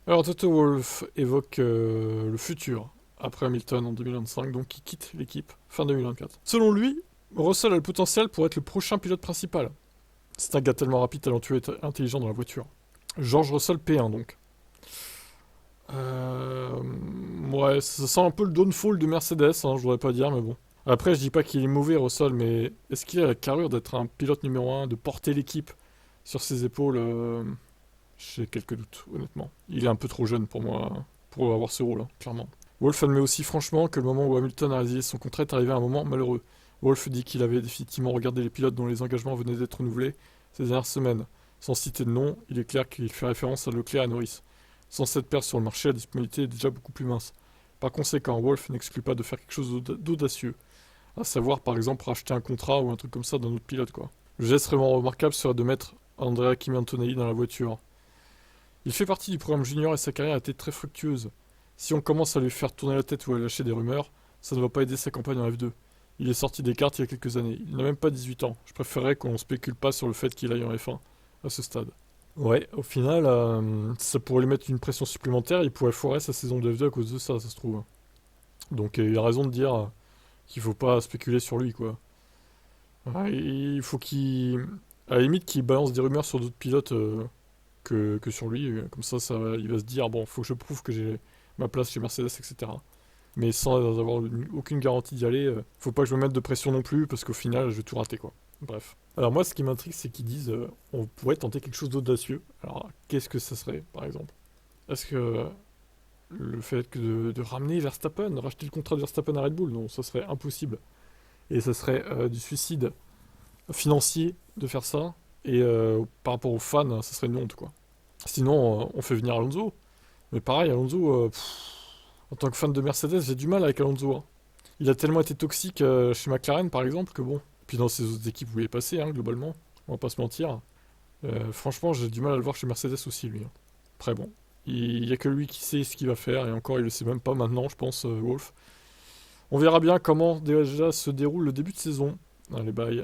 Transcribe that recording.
Alors Toto Wolff évoque le futur après Hamilton en 2025, donc il quitte l'équipe fin 2024. Selon lui, Russell a le potentiel pour être le prochain pilote principal. C'est un gars tellement rapide, talentueux et intelligent dans la voiture. George Russell P1 donc. Euh, ouais, ça sent un peu le downfall de Mercedes, hein, je voudrais pas dire, mais bon. Après, je dis pas qu'il est mauvais, Russell, mais est-ce qu'il a la carrure d'être un pilote numéro un, de porter l'équipe sur ses épaules j'ai quelques doutes, honnêtement. Il est un peu trop jeune pour moi, pour avoir ce rôle, hein, clairement. Wolff admet aussi franchement que le moment où Hamilton a résilié son contrat est arrivé à un moment malheureux. Wolff dit qu'il avait définitivement regardé les pilotes dont les engagements venaient d'être renouvelés ces dernières semaines. Sans citer de nom, il est clair qu'il fait référence à Leclerc et à Norris. Sans cette paire sur le marché, la disponibilité est déjà beaucoup plus mince. Par conséquent, Wolff n'exclut pas de faire quelque chose d'audacieux, à savoir par exemple racheter un contrat ou un truc comme ça d'un autre pilote quoi. Le geste vraiment remarquable serait de mettre Andrea Kimi Antonelli dans la voiture. Il fait partie du programme junior et sa carrière a été très fructueuse. Si on commence à lui faire tourner la tête ou à lâcher des rumeurs, ça ne va pas aider sa campagne en F2. Il est sorti des cartes il y a quelques années. Il n'a même pas 18 ans. Je préférerais qu'on spécule pas sur le fait qu'il aille en F1 à ce stade. Ouais, au final, ça pourrait lui mettre une pression supplémentaire. Il pourrait foirer sa saison de F2 à cause de ça, ça se trouve. Donc il a raison de dire qu'il faut pas spéculer sur lui, quoi. Ouais, il faut qu'il, à la limite, qu'il balance des rumeurs sur d'autres pilotes que sur lui. Comme il va se dire, bon, faut que je prouve que j'ai ma place chez Mercedes, etc. Mais sans avoir aucune garantie d'y aller, faut pas que je me mette de pression non plus, parce qu'au final, je vais tout rater, quoi. Bref. Alors moi, ce qui m'intrigue, c'est qu'ils disent, on pourrait tenter quelque chose d'audacieux. Alors, qu'est-ce que ça serait, par exemple? Est-ce que le fait que de ramener Verstappen, de racheter le contrat de Verstappen à Red Bull, non, ça serait impossible. Et ça serait du suicide financier de faire ça. Et par rapport aux fans, ça serait une honte, quoi. Sinon, on fait venir Alonso. Mais pareil, Alonso, en tant que fan de Mercedes, j'ai du mal avec Alonso, hein. Il a tellement été toxique chez McLaren, par exemple, que bon. Puis dans ses autres équipes où il est passé, hein, globalement. On va pas se mentir. Franchement, j'ai du mal à le voir chez Mercedes aussi, lui, hein. Après, bon. Il y a que lui qui sait ce qu'il va faire, et encore, il le sait même pas maintenant, je pense, Wolf. On verra bien comment déjà se déroule le début de saison. Allez, bye.